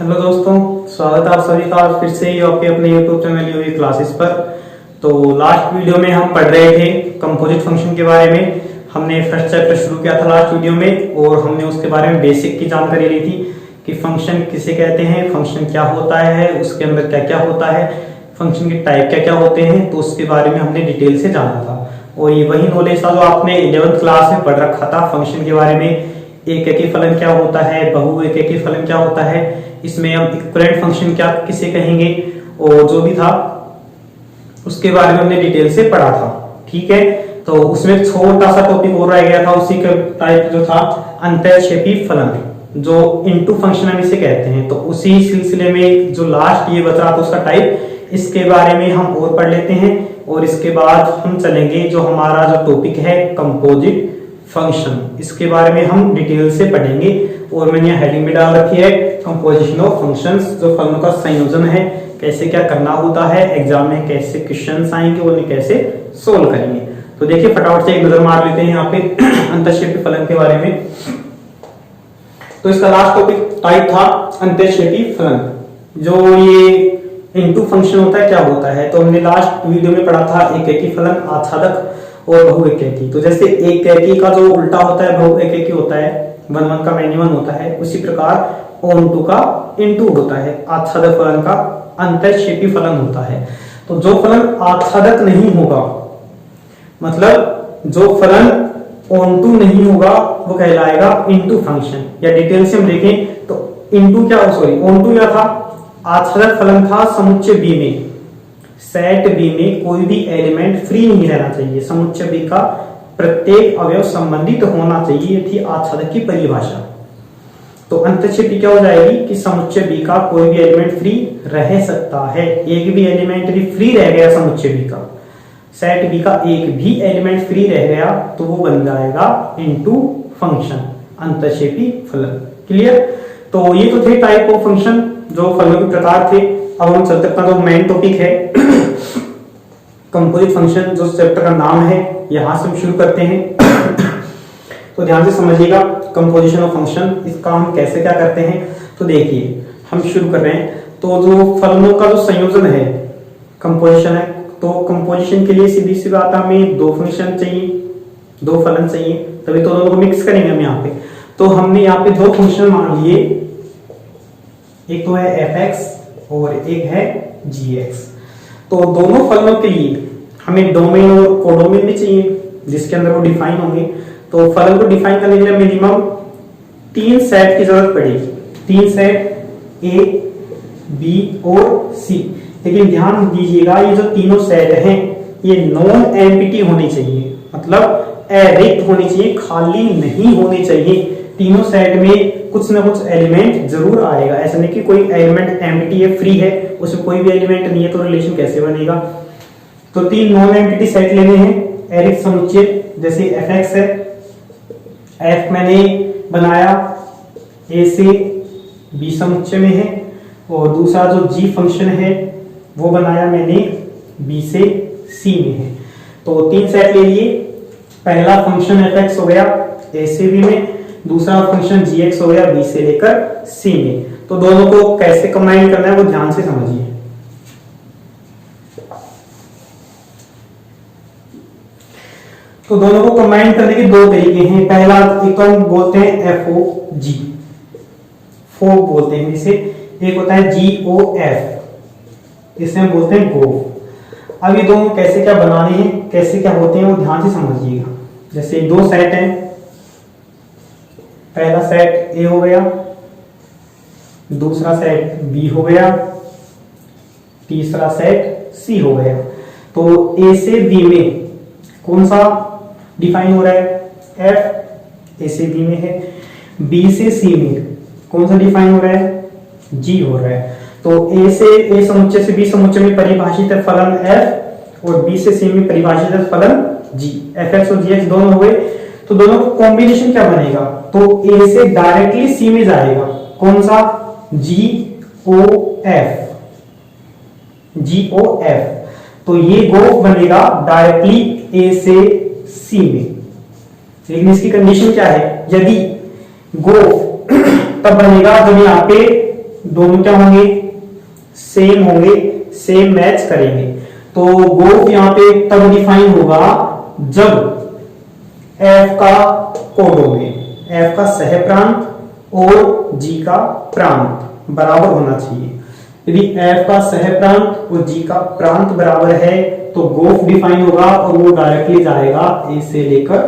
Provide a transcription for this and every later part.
Hello दोस्तों, स्वागत है आप सभी का फिर से ही आपके अपने YouTube चैनल हुई क्लासेस पर। तो लास्ट वीडियो में हम पढ़ रहे थे कंपोजिट फंक्शन के बारे में। हमने फर्स्ट चैप्टर शुरू किया था लास्ट वीडियो में और हमने उसके बारे में बेसिक की जानकारी ली थी कि फंक्शन किसे कहते हैं, फंक्शन क्या होता है, उसके अंदर क्या क्या होता है, फंक्शन के टाइप क्या क्या होते हैं। तो उसके बारे में हमने डिटेल से जाना था और ये वही नॉलेज था जो आपने 11th क्लास में पढ़ रखा था फंक्शन के बारे में। एक एकी फलन क्या होता है, बहु एक एकी फलन क्या होता है, इसमें हम इक्विवेलेंट फंक्शन क्या किसे कहेंगे और जो भी था उसके बारे में हमने डिटेल से पढ़ा था। ठीक है, तो उसमें छोटा सा टॉपिक और रह गया था, उसी का टाइप जो था अंतःक्षेपी फलन, जो इनटू फंक्शन हम इसे कहते हैं। तो उसी सिलसिले में जो लास्ट ये बता था उसका टाइप, इसके बारे में हम और पढ़ लेते हैं और इसके बाद हम चलेंगे जो हमारा जो टॉपिक है कंपोजिट फंक्शन, इसके बारे में हम डिटेल से पढ़ेंगे। और मैंने यहाँ हेडिंग में डाल रखी है कंपोजिशन ऑफ फंक्शंस, जो फलनों का संयोजन है, कैसे क्या करना होता है, एग्जाम में कैसे क्वेश्चंस आएंगे, उन्हें कैसे सोल्व करेंगे। तो देखिए फटाफट से एक नजर मार लेते हैं यहाँ पे अंतःक्षेपी फलन के बारे में। तो इसका लास्ट टॉपिक टाइप था अंतःक्षेपी फलन। जो ये इनटू फंक्शन होता है क्या होता है, तो हमने लास्ट वीडियो में पढ़ा था एक एकी फलन, आच्छादक और बहु एक एकी। तो जैसे एक एकी का जो उल्टा होता है बहु एक एकी होता है, वन वन का मैनी वन होता है, उसी प्रकार ओन टू का इनटू होता है, आच्छादक फलन का अंतःक्षेपी फलन होता है। तो जो फलन आच्छादक नहीं होगा, मतलब जो फलन ओन टू नहीं होगा, वो कहलाएगा इनटू फंक्शन। या डिटेल से हम देखें तो इनटू क्या, सॉरी ओन टू क्या था, आच्छादक फलन था समुच्चय बी में, सेट बी में कोई भी एलिमेंट फ्री नहीं रहना चाहिए, समुच्चय बी का प्रत्येक अवयव संबंधित होना चाहिए, ये थी आच्छादक की परिभाषा। तो अंतःक्षेपी क्या हो जाएगी कि समुच्चय बी का कोई भी एलिमेंट फ्री रह सकता है, एक भी एलिमेंट भी फ्री रह गया समुच्चय बी का, सेट बी का एक भी एलिमेंट फ्री रह गया तो वो बन जाएगा इनटू फंक्शन, अंतःक्षेपी फलन। क्लियर। तो ये तो थे टाइप ऑफ फंक्शन, जो फलनों के प्रकार थे। अब हम चलते अपना जो मेन टॉपिक है कंपोजिट फंक्शन, जो चैप्टर का नाम है, यहां से हम शुरू करते हैं। तो ध्यान से समझिएगा कंपोजिशन ऑफ फंक्शन, इसका हम कैसे क्या करते हैं। तो देखिए हम शुरू कर रहे हैं। तो जो फलनों का जो संयोजन है कंपोजिशन है, तो कंपोजिशन के लिए सीधी सी बात हमें दो फंक्शन चाहिए, दो फलन चाहिए, तभी तो दोनों को मिक्स करेंगे हम यहाँ पे। तो हमने यहाँ पे दो फंक्शन मान लिए, एक तो है fx और एक है gx। तो दोनों फलनों के लिए हमें डोमेन और कोडोमेन भी चाहिए जिसके अंदर वो डिफाइन होंगे। तो फलन को डिफाइन करने के लिए मिनिमम तीन सेट की जरूरत पड़ेगी, तीन सेट A, B और C। लेकिन ध्यान दीजिएगा ये जो तीनों सेट हैं ये नॉन एम्प्टी होनी चाहिए, मतलब अरिक्त होनी चाहिए, खाली नहीं होनी चाहिए। तीनों सेट में कुछ ना कुछ एलिमेंट जरूर आएगा, ऐसा नहीं कि कोई एलिमेंट एम्प्टी है, फ्री है, उसमें कोई भी एलिमेंट नहीं है, तो रिलेशन कैसे बनेगा। तो तीन नॉन एम्प्टी सेट लेने हैं अरिक्त समुच्चय, जैसे fx है, f मैंने बनाया a से b समुच्चय में है, और दूसरा जो g फंक्शन है वो बनाया मैंने b से c में है। तो तीन सेट ले लिए, पहला फंक्शन fx हो गया a से b में, दूसरा फंक्शन gx हो गया b से लेकर c में। तो दोनों को कैसे कंबाइन करना है वो ध्यान से समझिए। तो दोनों को कंबाइन करने के दो तरीके हैं। पहला एक तो हम बोलते हैं FOG, फो बोलते हैं इसे, एक होता है GOF, इसे हम बोलते हैं गो। अब ये दोनों कैसे क्या बनाने हैं, कैसे क्या होते हैं वो ध्यान से समझिएगा। जैसे दो सेट हैं, पहला सेट A हो गया, दूसरा सेट B हो गया, तीसरा सेट C हो गया। तो A से B में कौन सा डिफाइन हो रहा है, F A से B में है, B से C में कौन सा डिफाइन हो रहा है, G हो रहा है। तो A से A समुच्चय से B समुच्चय में परिभाषित है फलन F और B से C में परिभाषित है फलन G। fx और gx दोनों हो गए, तो दोनों का कॉम्बिनेशन क्या बनेगा, तो A से डायरेक्टली C में जाएगा, कौन सा, GOF। तो ये गो बनेगा डायरेक्टली A से C में। लेकिन इसकी कंडीशन क्या है, यदि गो तब बनेगा जब यहाँ पे दोनों क्या होंगे, सेम होंगे, सेम मैच करेंगे। तो गोफ यहाँ पे तब डिफाइन होगा जब एफ का कोडोमेन, एफ का सह प्रांत और जी का प्रांत बराबर होना चाहिए। यदि एफ का सह प्रांत और जी का प्रांत बराबर है तो गोफ डिफाइन होगा और वो डायरेक्टली जाएगा ए से लेकर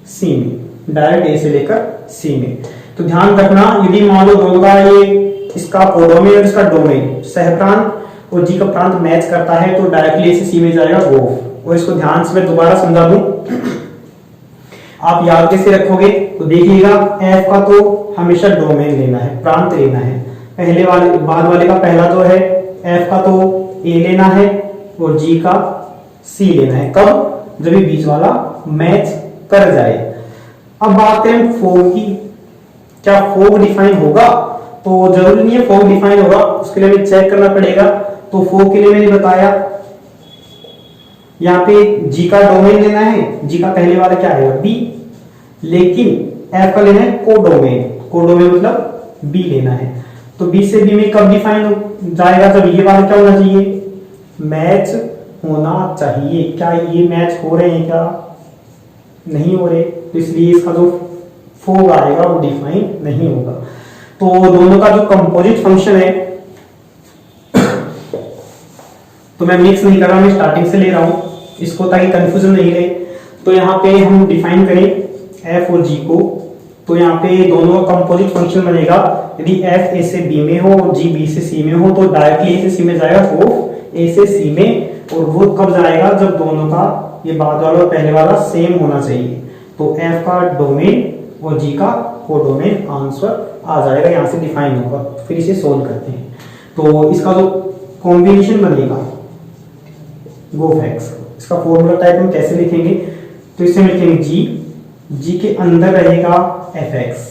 सी में, डायरेक्ट ए से लेकर सी में। तो ध्यान रखना, यदि मान लो दोनों का ये इसका कोडोमेन और इसका डोमेन सह प्रांत और जी का प्रांत मैच करता है तो डायरेक्टली ए से सी में जाएगा गोफ। और इसको ध्यान से मैं दोबारा समझा दूं, आप याद कैसे रखोगे तो देखिएगा, एफ का तो हमेशा डोमेन लेना है, प्रांत लेना है। पहले वाले बाद वाले का पहला तो है, एफ का तो ए लेना है और जी का सी लेना है। कब, जब ये बीच वाला मैच कर जाए। अब बात करें फोग की, क्या फोग डिफाइन होगा? तो जरूरी नहीं है फोग डिफाइन होगा, उसके लिए हमें चेक करना पड़ेगा। तो फोग के लिए मैंने बताया यहाँ पे जी का डोमेन लेना है, जी का पहले वाला क्या है बी, लेकिन एफ का लेना है कोडोमेन, कोडोमेन मतलब बी लेना है। तो बी से बी में कब डिफाइन हो जाएगा, जब ये वाला क्या होना चाहिए, मैच होना चाहिए। क्या ये मैच हो रहे हैं, क्या नहीं हो रहे, तो इसलिए इसका जो फोग आएगा वो डिफाइन नहीं होगा। तो दोनों का जो कंपोजिट फंक्शन है, तो मैं मिक्स नहीं कर रहा, मैं स्टार्टिंग से ले रहा हूं इसको ताकि कंफ्यूजन नहीं रहे। तो यहाँ पे हम डिफाइन करें एफ और जी को, तो यहाँ पे दोनों का कंपोजिट फंक्शन बनेगा। यदि एफ ए से बी में हो और जी बी से सी में हो तो डायरेक्टली ए से सी में जाएगा, वो ए से सी में। और वो कब जाएगा, जब दोनों का ये बाद वाला और पहले वाला सेम होना चाहिए। तो एफ का डोमेन और जी का कोडोमेन आंसर आ जाएगा, यहाँ से डिफाइन होगा। फिर इसे सोल्व करते हैं। तो इसका जो कॉम्बिनेशन बनेगा गोफ एक्स, इसका फॉर्मूला टाइप हम कैसे लिखेंगे, तो इसे लिखेंगे जी, जी के अंदर रहेगा एफ एक्स।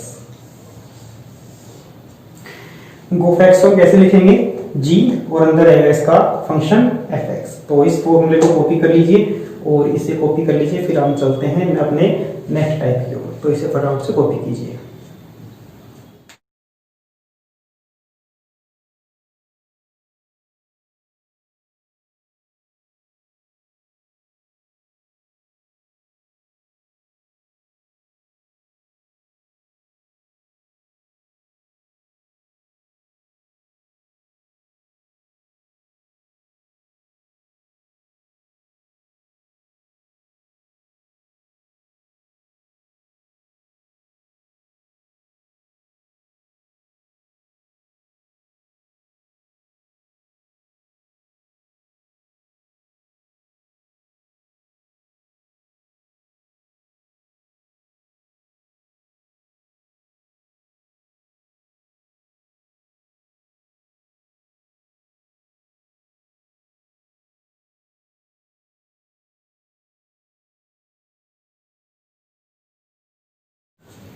गोफ एक्स को कैसे लिखेंगे, जी और अंदर रहेगा इसका फंक्शन एफ एक्स। तो इस फॉर्मूले को कॉपी कर लीजिए और इसे कॉपी कर लीजिए, फिर हम चलते हैं अपने नेक्स्ट टाइप की ओर। तो इसे फटाफट से कॉपी कीजिए।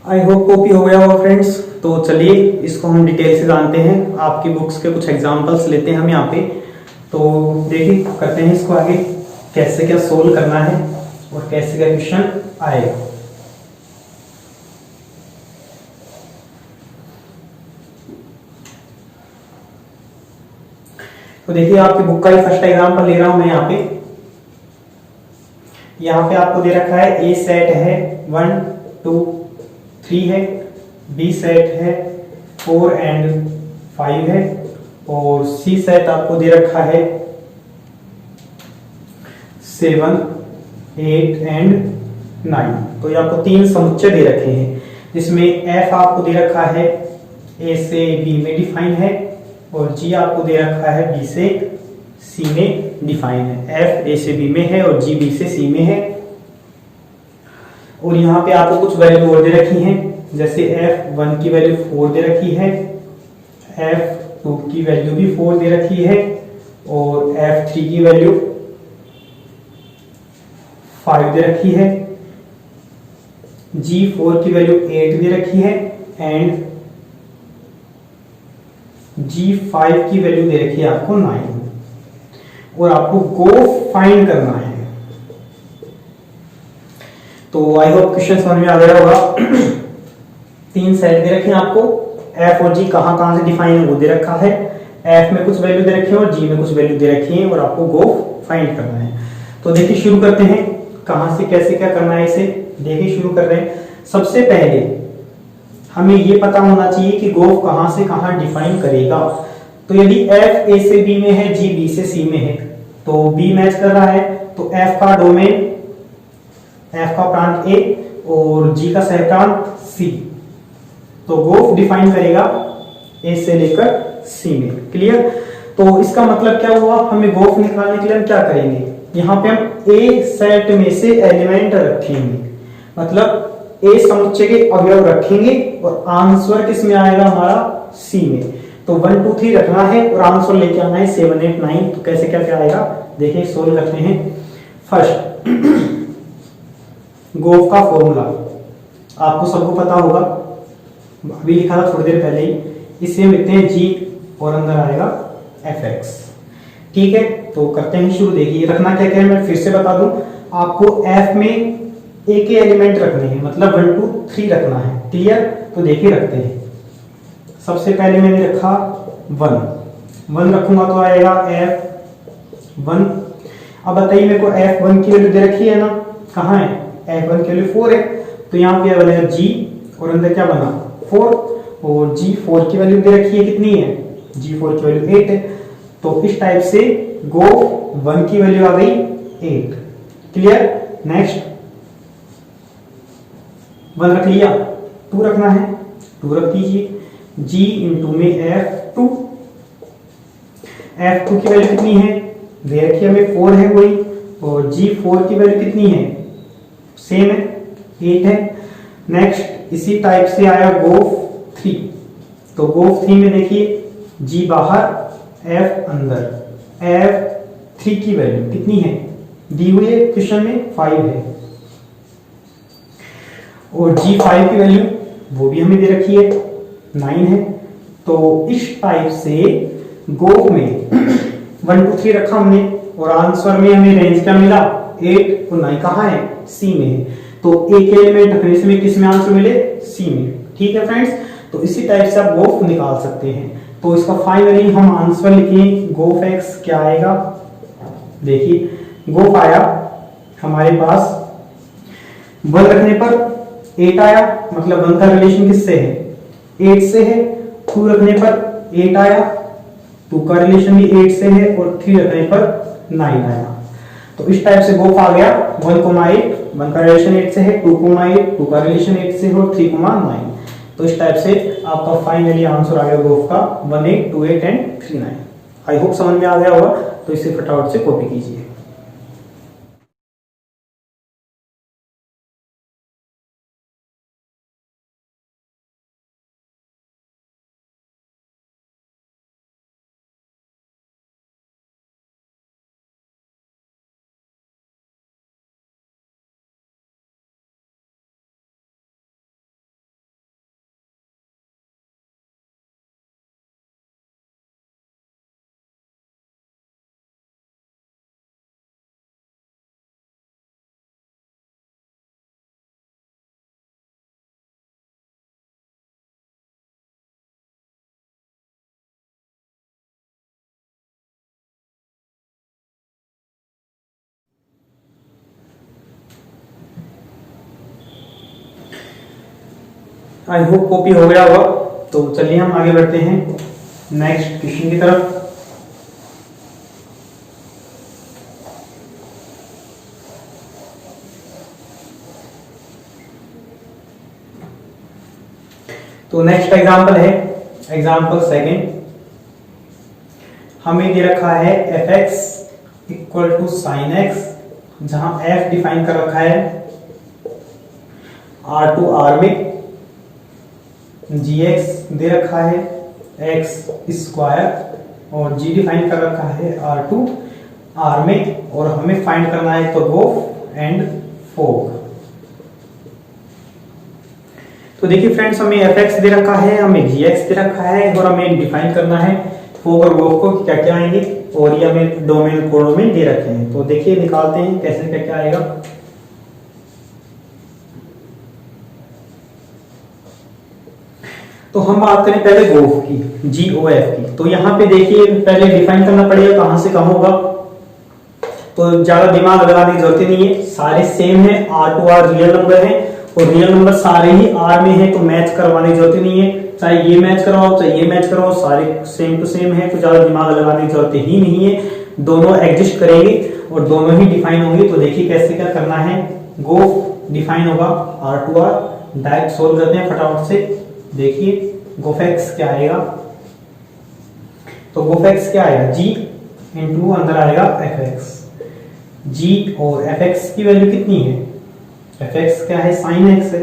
आई होप कॉपी हो गया होगा फ्रेंड्स। तो चलिए इसको हम डिटेल से जानते हैं। आपकी बुक्स के कुछ एग्जांपल्स लेते हैं हम यहाँ पे। तो देखिए करते हैं इसको आगे, कैसे क्या सोल्व करना है और कैसे क्या क्वेश्चन आएगा। तो देखिए आपकी बुक का ही फर्स्ट एग्जांपल ले रहा हूं मैं यहाँ पे। यहाँ पे आपको दे रखा है ए सेट है 1 2 3 है, बी सेट है 4 एंड 5 है, और सी सेट आपको दे रखा है 7 8 एंड 9। तो ये आपको 3 समुच्चय दे रखे हैं, जिसमें एफ आपको दे रखा है ए से बी में डिफाइन है और जी आपको दे रखा है बी से सी में डिफाइन है। एफ ए से बी में है और जी बी से सी में है। और यहाँ पे आपको कुछ वैल्यू और दे रखी हैं, जैसे F1 की वैल्यू 4 दे रखी है, F2 की वैल्यू भी 4 दे रखी है और F3 की वैल्यू 5 दे रखी है, G4 की वैल्यू 8 दे रखी है एंड G5 की वैल्यू दे रखी है आपको 9। और आपको गोफ फाइंड करना है। तो आई होप क्वेश्चन समझ में आ गया होगा। 3 सेट दे रखे हैं आपको एफ और जी कहाँ कहाँ से डिफाइन है वो दे रखा है, एफ में कुछ वैल्यू दे रखी है और जी में कुछ वैल्यू दे रखी है और आपको गोफ फाइंड करना है। तो देखिए शुरू करते हैं, कहाँ से कैसे क्या करना है इसे देखिए शुरू कर रहे हैं। सबसे पहले हमें ये पता होना चाहिए कि गोफ कहाँ से कहाँ डिफाइन करेगा। तो यदि एफ ए से बी में है, जी बी से सी में है, तो बी मैच कर रहा है तो एफ का डोमेन, एफ का प्रांत ए और जी का सह प्रांत सी, तो गोफ डिफाइन करेगा ए से लेकर सी में। क्लियर? तो इसका मतलब क्या हुआ, हमें गोफ निकालने के लिए हम क्या करेंगे, यहाँ पे हम ए सेट में से एलिमेंट रखेंगे, मतलब ए समुच्चय के अवयव रखेंगे और आंसर किस में आएगा हमारा सी में। तो 1 2 3 रखना है और आंसर लेके आना है 7 8 9। तो कैसे क्या क्या आएगा देखिए सोल्व करते हैं। फर्स्ट गोफ का फॉर्मूला आपको सबको पता होगा, अभी लिखा था थोड़ी देर पहले ही, इसे हम लिखते हैं जी और अंदर आएगा एफ एक्स। ठीक है, तो करते हैं शुरू। देखिए रखना क्या क्या है मैं फिर से बता दूं आपको, एफ में ए के एलिमेंट रखने हैं, मतलब 1 2 3 रखना है। क्लियर? तो देखिए रखते हैं। सबसे पहले मैंने रखा 1 रखूंगा तो आएगा F1। अब बताइए मेरे को F1 की वैल्यू दे रखी है ना, कहाँ है, F1 की वैल्यू 4 है, तो यहाँ पे बनेगा G और अंदर क्या बना 4, और G4 की वैल्यू दे रखी है कितनी है, G4 की वैल्यू 8 है। तो इस टाइप से गो 1 की वैल्यू आ गई 8। क्लियर? नेक्स्ट 1 रख लिया, 2 रखना है, 2 रख दीजिए, G इंटू में F2, F2 की वैल्यू कितनी है दे रखी है हमें 4 है वही, और G4 की वैल्यू कितनी है सेम है 8 है। नेक्स्ट इसी टाइप से आया गोफ 3, तो गोफ 3 में देखिए G बाहर F अंदर, F3 की वैल्यू कितनी है दी हुई है क्वेश्चन में 5 है, और G5 की वैल्यू वो भी हमें दे रखी है 9 है। तो इस टाइप से गोफ में 1 2 3 रखा हमने और आंसर में हमें रेंज क्या मिला 8 और 9 कहाँ है सी में है। तो एक एलिमेंट रखने से किस में आंसर मिले सी में। ठीक है फ्रेंड्स, तो इसी टाइप से आप गोफ निकाल सकते हैं। तो इसका फाइनली हम आंसर लिखें, गोफ एक्स क्या आएगा, देखिए गोफ आया हमारे पास 1 रखने पर 8 आया, मतलब 1 का रिलेशन किससे है 8 से है। 2 रखने पर 8 आया, 2 का रिलेशन भी 8 से है, और 3 रखने पर 9 आया। तो इस टाइप से गोफ आ गया 1,8, 1 का रिलेशन 8 से है, 2,8, 2 का रिलेशन 8 से है, और 3,9। तो इस टाइप से आपका फाइनली आंसर आ गया गोफ का 18, 28 एंड 39। आई होप समझ में आ गया होगा, तो इसे फटाफट से कॉपी कीजिए। आई होप कॉपी हो गया होगा। तो चलिए हम आगे बढ़ते हैं नेक्स्ट क्वेश्चन की तरफ। तो नेक्स्ट एग्जांपल है एग्जांपल सेकंड। हमें दे रखा है F X equal to sine X, जहां एफ डिफाइन कर रखा है आर टू आर में, जी एक्स दे रखा है एक्स स्क्वायर, और जी डिफाइन कर रखा है आर टू आर में, और हमें फाइंड करना है तो गोफ एंड फोग। तो देखिए फ्रेंड्स, हमें एफ एक्स दे रखा है, हमें जी एक्स दे रखा है, और हमें डिफाइन करना है फोग और गोफ को क्या क्या आएंगे, और ये हमें डोमेन कोडोमेन दे रखे हैं। तो देखिए निकालते हैं कैसे क्या क्या आएगा। तो हम बात करें पहले गोफ की, GOF की। तो यहाँ पे देखिए पहले डिफाइन करना पड़ेगा कहां से कम होगा, तो ज्यादा दिमाग लगाने की जरूरत ही नहीं है, सारे सेम है। R2 R रियल नंबर है और रियल नंबर सारे ही R में है, तो मैच करवाने की जरूरत ही नहीं है। चाहे ये मैच करवाओ चाहे ये मैच करवाओ, सारे सेम टू सेम है, तो ज्यादा दिमाग लगाने की जरूरत ही नहीं है। दोनों एग्जिस्ट करेंगे और दोनों ही डिफाइन होंगे। तो देखिए कैसे क्या करना है। गोफ डिफाइन होगा R2 R, डायरेक्ट सोल्व करते हैं फटाफट से। देखिए गोफ एक्स क्या आएगा, तो गोफ एक्स क्या आएगा, G इंटू अंदर आएगा fx। G और fx की वैल्यू कितनी है, fx क्या है, sin x है,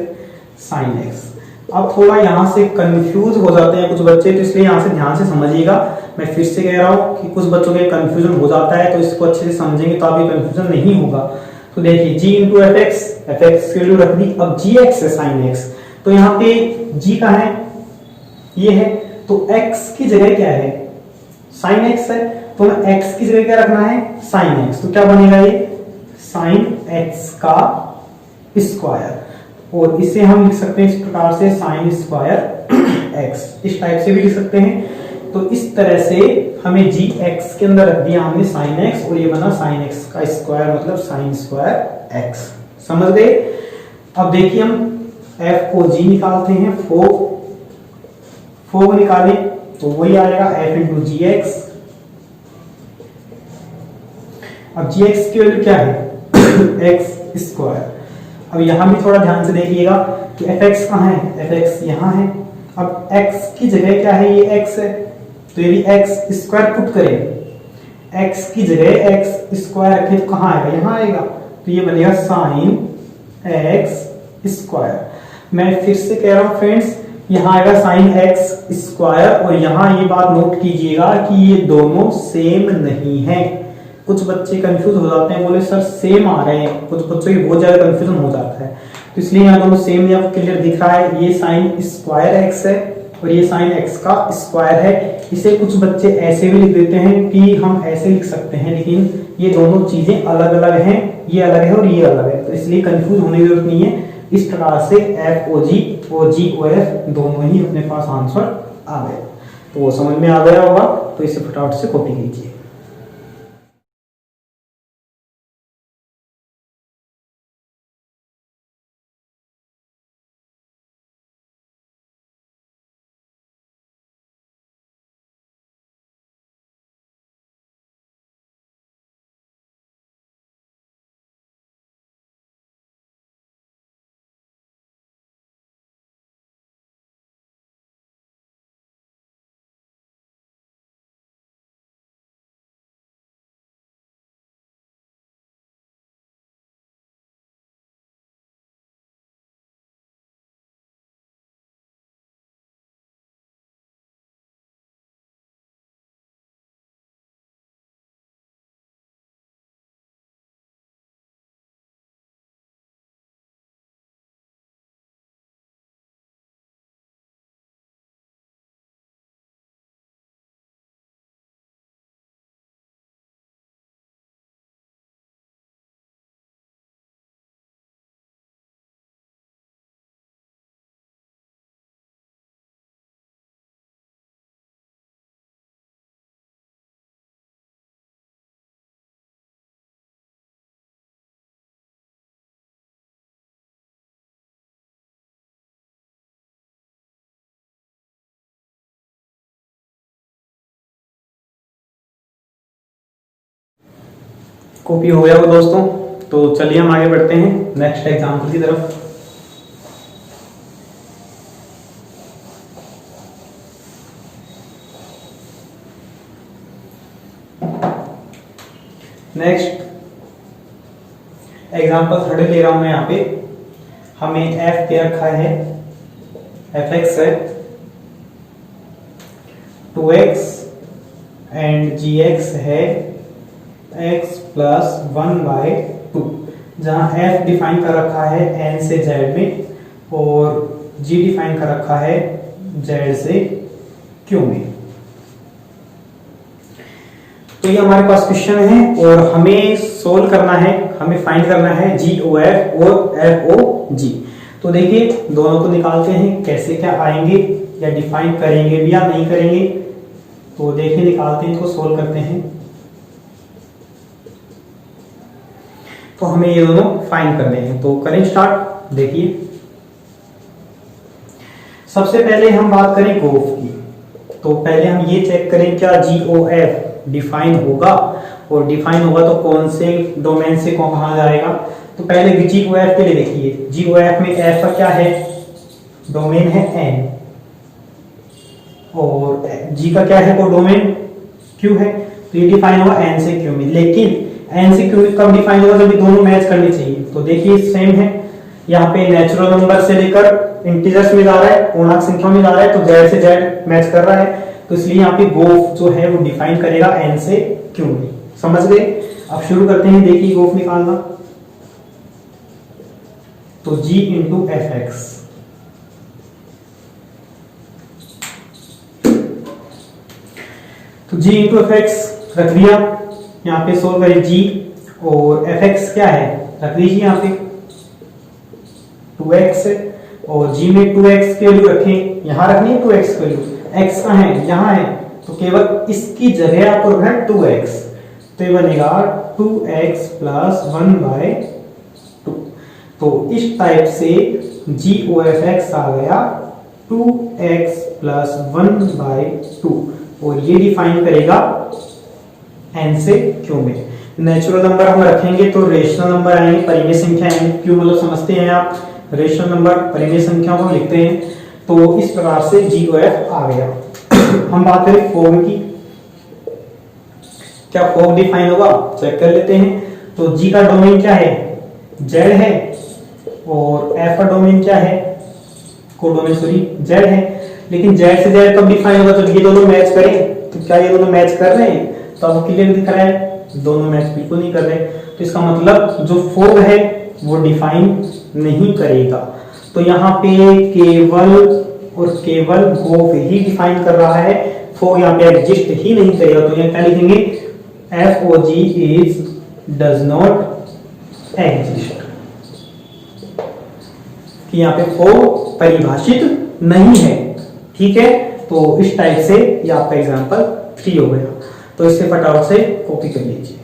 sin x। अब थोड़ा यहाँ से कंफ्यूज हो जाते हैं कुछ बच्चे, तो इसलिए यहाँ से ध्यान से समझिएगा। मैं फिर से कह रहा हूँ कि कुछ बच्चों के कंफ्यूजन हो जाता है, तो इसको अच्छे से समझेंगे तो आपकी कंफ्यूजन नहीं होगा। तो देखिए G इंटू fx, fx की वैल्यू रख दी। अब gx है sin x, तो यहाँ पे G का है ये है, तो x की जगह क्या है, sin x है, तो x की जगह क्या रखना है, sin x। तो क्या बनेगा ये sin x का स्क्वायर, और इसे हम लिख सकते हैं इस प्रकार से sin स्क्वायर x, इस टाइप से भी लिख सकते हैं। तो इस तरह से हमें gx के अंदर रख दिया हमने sin x, और ये बना sin x का स्क्वायर मतलब sin स्क्वायर x। समझ गए। अब देखिए हम f को g निकालते हैं, फोग निकाले तो वही आएगा f इंटू जी एक्स। अब gx की वैल्यू क्या है x स्क्वायर। अब यहां भी थोड़ा ध्यान से देखिएगा कि fx कहां है, fx यहां है। अब x की जगह क्या है, ये x है, तो यदि x स्क्वायर पुट करें, x की जगह x स्क्वायर रखें तो कहां आएगा, यहां आएगा, तो ये बनेगा sin x स्क्वायर। मैं फिर से कह रहा हूं फ्रेंड्स, यहाँ आएगा sin x स्क्वायर, और यहाँ ये बात नोट कीजिएगा कि ये दोनों सेम नहीं है। कुछ बच्चे कंफ्यूज हो जाते हैं, बोले सर सेम आ रहे हैं, कुछ बच्चों की बहुत ज्यादा कंफ्यूजन हो जाता है, तो इसलिए यहाँ दोनों सेम ही आपको क्लियर दिख रहा है। ये sin स्क्वायर x है और ये sin x का स्क्वायर है। इसे कुछ बच्चे ऐसे भी लिख देते हैं कि हम ऐसे लिख सकते हैं, लेकिन ये दोनों चीजें अलग अलग हैं, ये अलग है और ये अलग है, तो इसलिए कंफ्यूज होने की जरूरत नहीं है। इस प्रकार से FOG और GOF दोनों ही अपने पास आंसर आ गए। तो वो समझ में आ गया होगा, तो इसे फटाफट से कॉपी कीजिए। कॉपी हो गया वो दोस्तों, तो चलिए हम आगे बढ़ते हैं नेक्स्ट एग्जाम्पल की तरफ। नेक्स्ट एग्जाम्पल थर्ड ले रहा हूं मैं यहाँ पे। हमें f दे रखा है, fx है 2x एंड gx है x प्लस 1/2, जहां f डिफाइन कर रखा है n से z में और g डिफाइन कर रखा है z से q में। तो ये हमारे पास क्वेश्चन है और हमें सोल्व करना है, हमें फाइंड करना है GOF और FOG। तो देखिए दोनों को निकालते हैं, कैसे क्या आएंगे या डिफाइन करेंगे भी या नहीं करेंगे। तो देखिए निकालते हैं, इनको सोल्व करते हैं। तो हमें ये दोनों फाइंड करने हैं, तो करें स्टार्ट। देखिए सबसे पहले हम बात करें गोफ की, तो पहले हम ये चेक करें क्या GOF डिफाइन होगा, और डिफाइन होगा तो कौन से डोमेन से कहाँ जाएगा। तो पहले GOF के लिए देखिए, GOF में F का क्या है, डोमेन है N, और G का क्या है, वो डोमेन Q है। तो ये डिफाइन होगा N से Q में, लेकिन N से Q में कब डिफाइन होगा, जब दोनों मैच करने चाहिए। तो देखिए सेम है, यहाँ पे नेचुरल नंबर से लेकर इंटीजर्स में जा रहा है, पूर्णांक संख्या में जा रहा है, तो Z से Z मैच कर रहा है, तो इसलिए यहाँ पे गोफ जो है वो डिफाइन करेगा N से Q में। समझ गए। अब शुरू करते हैं, देखिए गोफ निकालना। तो G इंटू FX, तो G इंटू FX रख दिया, यहाँ पे सोल्व करें G, और FX क्या है रख दीजिए यहाँ पे 2x, और G में 2x की वैल्यू रखें, यहाँ रखनी है 2x की वैल्यू, x कहाँ है, यहाँ है, तो केवल इसकी जगह आपको रखना है 2x, तो ये बनेगा 2x प्लस 1/2। तो इस टाइप से GOFX आ गया 2x प्लस 1/2, और ये डिफाइन करेगा N से Q में। नेचुरल नंबर हम रखेंगे तो रेशनल नंबर आएंगे, परिमेय संख्या आएंगे, Q मतलब समझते हैं आप, रेशनल नंबर परिमेय संख्या को लिखते हैं। तो इस प्रकार से GOF आ गया। हम बात करें फॉर्म की, क्या फॉर्म डिफाइन होगा चेक कर लेते हैं। तो G का डोमेन क्या है, Z है, और F का डोमेन क्या है, कोडोमेन सॉरी Z है, लेकिन Z से Z कब डिफाइन होगा, जब ये दोनों मैच करें। तो क्या ये दोनों मैच कर रहे हैं, तो आपको क्लियर दिख रहा है दोनों मैच बिल्कुल नहीं कर रहे, तो इसका मतलब जो फॉर्म है वो डिफाइन नहीं करेगा। तो यहाँ पे केवल और केवल गोफ ही डिफाइन कर रहा है, फॉर्म यहाँ पे एग्जिस्ट ही नहीं करेगा। तो यहाँ क्या लिखेंगे, FOG is does not exist, कि यहाँ पे फॉर्म परिभाषित नहीं है। ठीक है, तो इस टाइप से ये आपका एग्जांपल 3 हो गया। तो इसे फटाफट से कॉपी कर लीजिए।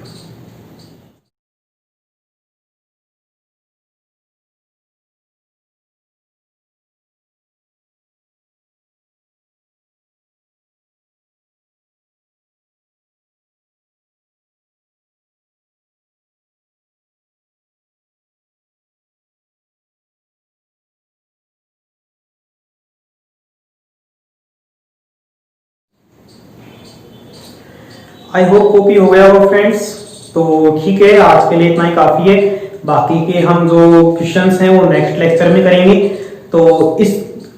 आई होप कॉपी हो गया हो फ्रेंड्स। तो ठीक है, आज के लिए इतना ही काफी है, बाकी के हम जो क्वेश्चंस हैं वो नेक्स्ट लेक्चर में करेंगे। तो इस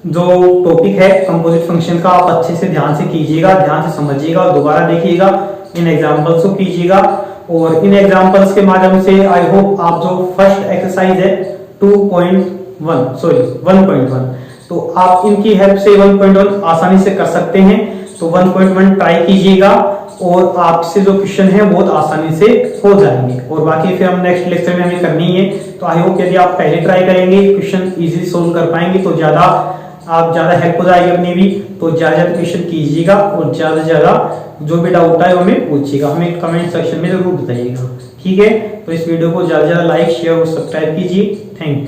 जो टॉपिक है कंपोजिट फंक्शन का, आप अच्छे से ध्यान से कीजिएगा, ध्यान से समझिएगा, दोबारा देखिएगा, इन एग्जांपल्स को कीजिएगा, और इन एग्जांपल्स के माध्यम से आई होप आप जो फर्स्ट एक्सरसाइज है 1.1 तो आप इनकी हेल्प से 1.1 आसानी से कर सकते हैं। तो 1.1 ट्राई कीजिएगा, और आपसे जो क्वेश्चन है बहुत आसानी से हो जाएंगे, और बाकी फिर हम नेक्स्ट लेक्चर में हमें करनी है। तो आई होप यदि आप पहले ट्राई करेंगे, क्वेश्चन इजीली सोल्व कर पाएंगे, तो ज्यादा हेल्प हो जाएगी अपनी भी। तो ज्यादा क्वेश्चन कीजिएगा, और ज्यादा से ज्यादा जो भी डाउट है वो हमें पूछिएगा, हमें कमेंट सेक्शन में जरूर बताइएगा। ठीक है, तो इस वीडियो को ज्यादा से ज्यादा लाइक शेयर और सब्सक्राइब कीजिए। Thank you.